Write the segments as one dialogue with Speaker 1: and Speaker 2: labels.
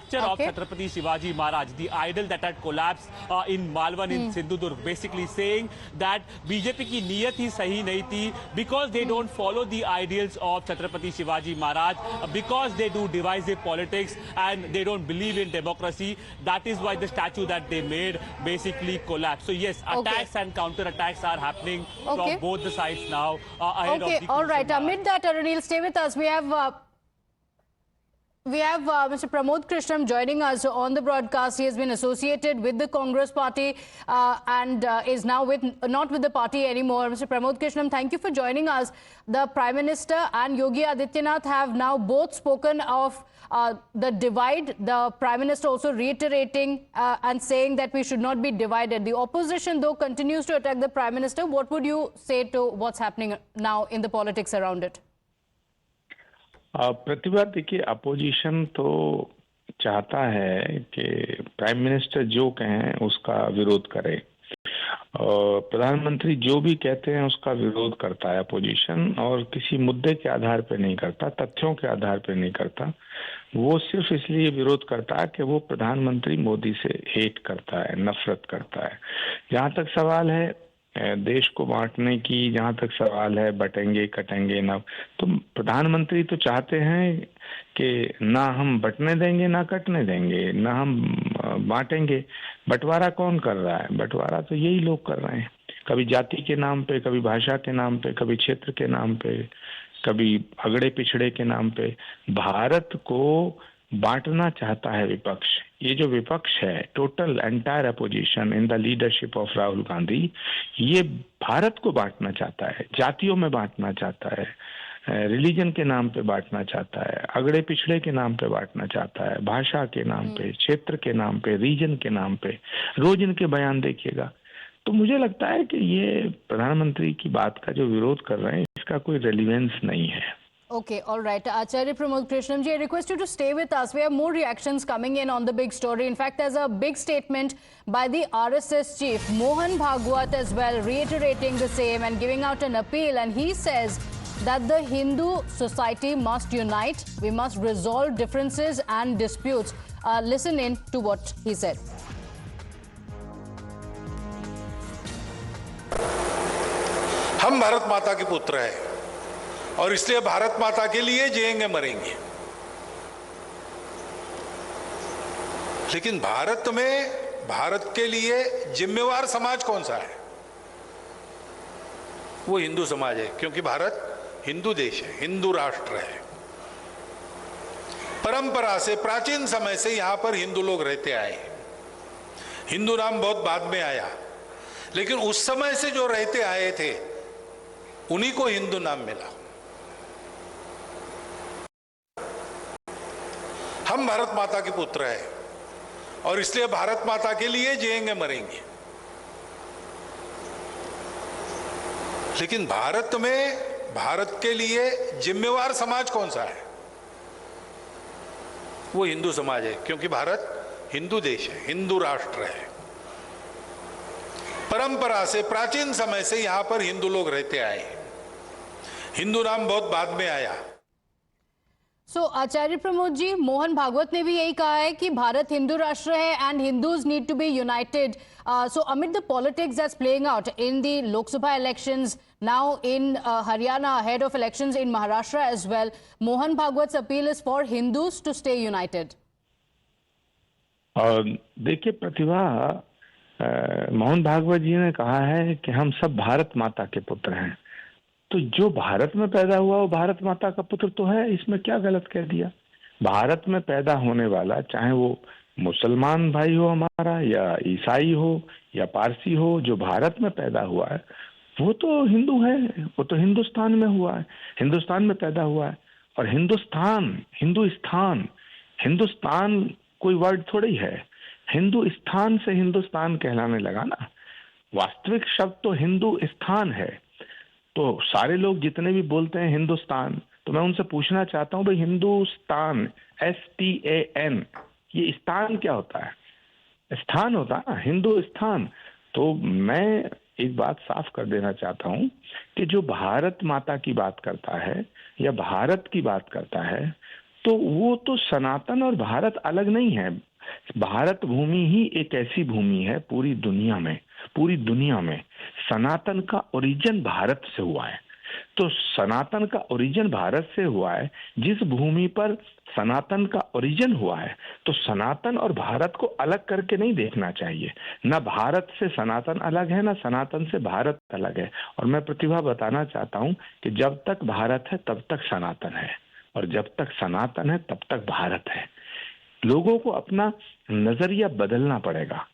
Speaker 1: structure of Chhatrapati Shivaji Maharaj, the idol that had collapsed in Malvan in Sindhudurg, basically saying that BJP की नियत ही सही नहीं थी because they don't follow the ideals of Chhatrapati Shivaji Maharaj, because they do divisive politics and they don't believe in democracy. That is why the statue that they made basically collapsed. So yes, attacks and counter-attacks are happening from both the sides now ahead of the
Speaker 2: all right. Amid that, Ranil, stay with us. We have Mr. Pramod Krishnam joining us on the broadcast. He has been associated with the Congress party and is now not with the party anymore. Mr. Pramod Krishnam, thank you for joining us. The Prime Minister and Yogi Adityanath have now both spoken of the divide. The Prime Minister also reiterating and saying that we should not be divided. The opposition, though, continues to attack the Prime Minister. What would you say to what's happening now in the politics around it?
Speaker 3: प्रतिभा, देखिए, opposition तो चाहता है कि prime minister जो कहें उसका विरोध करे और प्रधानमंत्री जो भी कहते हैं उसका विरोध करता है अपोजिशन, और किसी मुद्दे के आधार पर नहीं करता, तथ्यों के आधार पर नहीं करता। वो सिर्फ इसलिए विरोध करता है कि वो प्रधानमंत्री मोदी से हेट करता है, नफरत करता है। जहाँ तक सवाल है देश को बांटने की, जहां तक सवाल है बटेंगे कटेंगे ना, तो प्रधानमंत्री तो चाहते हैं कि ना हम बटने देंगे ना कटने देंगे, ना हम बांटेंगे। बंटवारा कौन कर रहा है? बंटवारा तो यही लोग कर रहे हैं, कभी जाति के नाम पे, कभी भाषा के नाम पे, कभी क्षेत्र के नाम पे, कभी अगड़े पिछड़े के नाम पे। भारत को बांटना चाहता है विपक्ष। ये जो विपक्ष है, total entire opposition in the leadership of Rahul Gandhi, ये भारत को बांटना चाहता है, जातियों में बांटना चाहता है, रिलीजन के नाम पे बांटना चाहता है, अगड़े पिछड़े के नाम पे बांटना चाहता है, भाषा के नाम पे, क्षेत्र के नाम पे, रीजन के नाम पे। रोज इनके बयान देखिएगा। तो मुझे लगता है कि ये प्रधानमंत्री की बात का जो विरोध कर रहे हैं, इसका कोई रेलिवेंस नहीं है।
Speaker 2: Okay, all right. Acharya Pramod Krishnam ji, I request you to stay with us. We have more reactions coming in on the big story. In fact, there's a big statement by the RSS chief, Mohan Bhagwat, as well, reiterating the same and giving out an appeal. And he says that the Hindu society must unite. We must resolve differences and disputes. Listen in to what he said.
Speaker 4: हम भारत माता के पुत्र हैं और इसलिए भारत माता के लिए जिएंगे मरेंगे। लेकिन भारत में भारत के लिए जिम्मेवार समाज कौन सा है? वो हिंदू समाज है, क्योंकि भारत हिंदू देश है, हिंदू राष्ट्र है। परंपरा से, प्राचीन समय से यहां पर हिंदू लोग रहते आए। हिंदू नाम बहुत बाद में आया, लेकिन उस समय से जो रहते आए थे उन्हीं को हिंदू नाम मिला। हम भारत माता के पुत्र हैं और इसलिए भारत माता के लिए जिएंगे मरेंगे। लेकिन भारत में भारत के लिए जिम्मेवार समाज कौन सा है? वो हिंदू समाज है, क्योंकि भारत हिंदू देश है, हिंदू राष्ट्र है। परंपरा से, प्राचीन समय से यहां पर हिंदू लोग रहते आए। हिंदू नाम बहुत बाद में आया।
Speaker 2: So, आचार्य प्रमोद जी, मोहन भागवत ने भी यही कहा है कि भारत हिंदू राष्ट्र है and Hindus need to be united. So, amid the politics that's playing out in the Lok Sabha elections, now in Haryana, ahead of elections in Maharashtra as well, Mohan Bhagwat's appeal is for Hindus to stay united.
Speaker 3: देखिए प्रतिभा, मोहन भागवत जी ने कहा है कि हम सब भारत माता के पुत्र हैं। तो जो भारत में पैदा हुआ वो भारत माता का पुत्र तो है, इसमें क्या गलत कह दिया? भारत में पैदा होने वाला, चाहे वो मुसलमान भाई हो हमारा, या ईसाई हो, या पारसी हो, जो भारत में पैदा हुआ है वो तो हिंदू है, वो तो हिंदुस्तान में हुआ है, हिंदुस्तान में पैदा हुआ है। और हिंदुस्तान, हिंदुस्तान, हिंदुस्तान कोई वर्ड थोड़ी है। हिंदुस्तान से हिंदुस्तान कहलाने लगा ना। वास्तविक शब्द तो हिंदुस्तान है। तो सारे लोग जितने भी बोलते हैं हिंदुस्तान, तो मैं उनसे पूछना चाहता हूं, भाई हिंदुस्तान, STAN, ये स्थान क्या होता है? स्थान होता है ना, हिंदुस्तान। तो मैं एक बात साफ कर देना चाहता हूं कि जो भारत माता की बात करता है या भारत की बात करता है, तो वो तो सनातन और भारत अलग नहीं है। भारत भूमि ही एक ऐसी भूमि है पूरी दुनिया में सनातन का ओरिजिन भारत से हुआ है। तो सनातन का ओरिजिन भारत से हुआ है। जिस भूमि पर सनातन का ओरिजिन हुआ है, तो सनातन और भारत को अलग करके नहीं देखना चाहिए। ना भारत से सनातन अलग है, ना सनातन से भारत अलग है। और मैं प्रतिभा बताना चाहता हूं कि जब तक भारत है तब तक सनातन है, और जब तक सनातन है तब तक भारत है। लोगों को अपना नजरिया बदलना पड़ेगा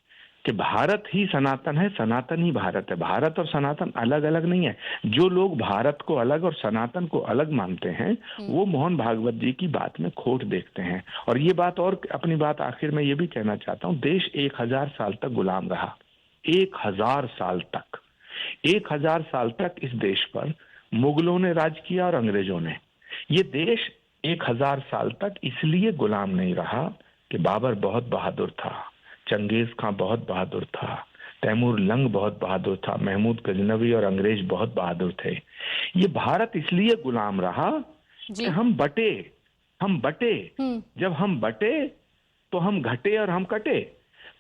Speaker 3: कि भारत ही सनातन है, सनातन ही भारत है। भारत और सनातन अलग अलग नहीं है। जो लोग भारत को अलग और सनातन को अलग मानते हैं, वो मोहन भागवत जी की बात में खोट देखते हैं। और ये बात, और अपनी बात आखिर में ये भी कहना चाहता हूँ, देश 1000 साल तक गुलाम रहा। 1000 साल तक, 1000 साल तक इस देश पर मुगलों ने राज किया और अंग्रेजों ने। ये देश 1000 साल तक इसलिए गुलाम नहीं रहा कि बाबर बहुत बहादुर था, चंगेज खां बहुत बहादुर था, तैमूर लंग बहुत बहादुर था, महमूद गजनवी और अंग्रेज बहुत बहादुर थे। ये भारत इसलिए गुलाम रहा कि हम बटे। जब हम बटे तो हम घटे और हम कटे।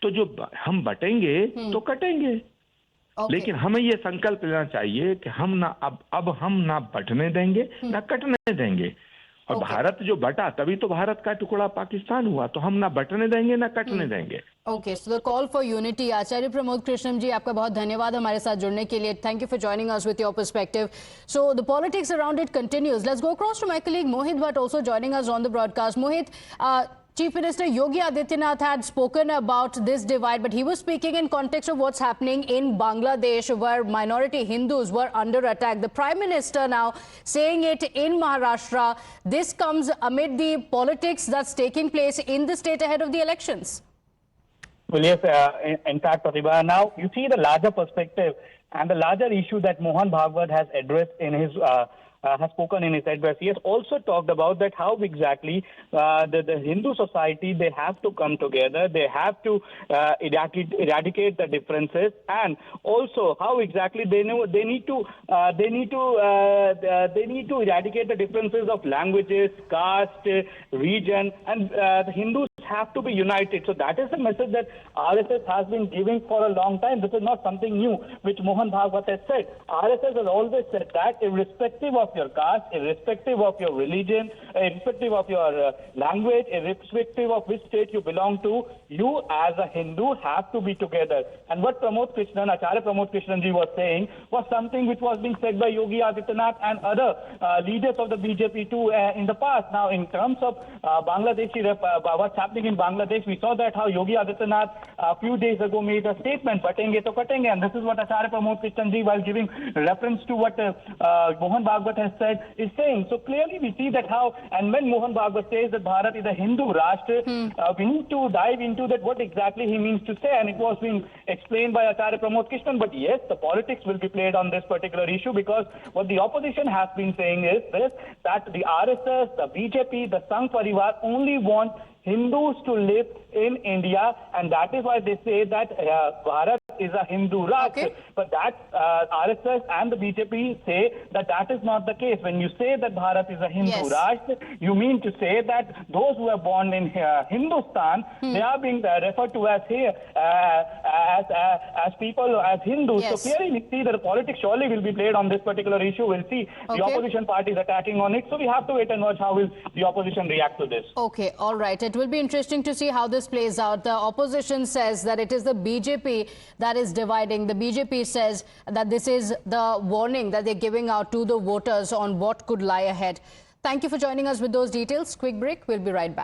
Speaker 3: तो जो हम बटेंगे तो कटेंगे। लेकिन हमें ये संकल्प लेना चाहिए कि हम ना अब हम ना बटने देंगे ना कटने देंगे। और भारत जो बटा, तभी तो भारत का टुकड़ा पाकिस्तान हुआ। तो हम ना बटने देंगे ना कटने देंगे।
Speaker 2: Okay, so the call for unity. Acharya Pramod Krishnam ji, आपका बहुत धन्यवाद हमारे साथ जुड़ने के लिए। Thank you for joining us with your perspective. So the politics around it continues. Let's go across to my colleague Mohit Bhatt, also joining us on the broadcast. Mohit, Chief Minister Yogi Adityanath had spoken about this divide, but he was speaking in context of what's happening in Bangladesh, where minority Hindus were under attack. The Prime Minister now saying it in Maharashtra. This comes amid the politics that's taking place in the state ahead of the elections.
Speaker 5: Well, yes, in fact, Pratibha, now you see the larger perspective and the larger issue that Mohan Bhagwat has addressed in his has spoken in his address. He has also talked about that how exactly the Hindu society, they have to come together, they have to eradicate the differences, and also how exactly they need to eradicate the differences of languages, caste, region, and the Hindus have to be united. So that is the message that RSS has been giving for a long time. This is not something new which Mohan Bhagwat has said. RSS has always said that irrespective of your caste, irrespective of your religion, irrespective of your language, irrespective of which state you belong to, you as a Hindu have to be together. And what Acharya Pramod Krishnan ji was saying was something which was being said by Yogi Adityanath and other leaders of the BJP too in the past. Now, in terms of Bangladeshi, what's happening in Bangladesh, we saw that how Yogi Adityanath a few days ago made a statement, batenge to katenge, and this is what Acharya Pramod Krishnan ji, while giving reference to what Mohan Bhagwat has said, is saying. So clearly we see that how, and when Mohan Bhagwat says that Bharat is a Hindu Rashtra, we need to dive into that what exactly he means to say, and it was being explained by Acharya Pramod Krishnan. But yes, the politics will be played on this particular issue, because what the opposition has been saying is this, that the RSS, the BJP, the Sangh Parivar only want Hindus to live in India, and that is why they say that Bharat is a Hindu Rashtra. Okay. But that RSS and the BJP say that that is not the case. When you say that Bharat is a Hindu Rashtra, you mean to say that those who are born in Hindustan, they are being referred to as people, as Hindus. Yes. So clearly we see that the politics surely will be played on this particular issue. We'll see the opposition parties attacking on it. So we have to wait and watch how will the opposition react to this.
Speaker 2: Okay, all right. It will be interesting to see how this plays out. The opposition says that it is the BJP that is dividing. The BJP says that this is the warning that they're giving out to the voters on what could lie ahead. Thank you for joining us with those details. Quick break. We'll be right back.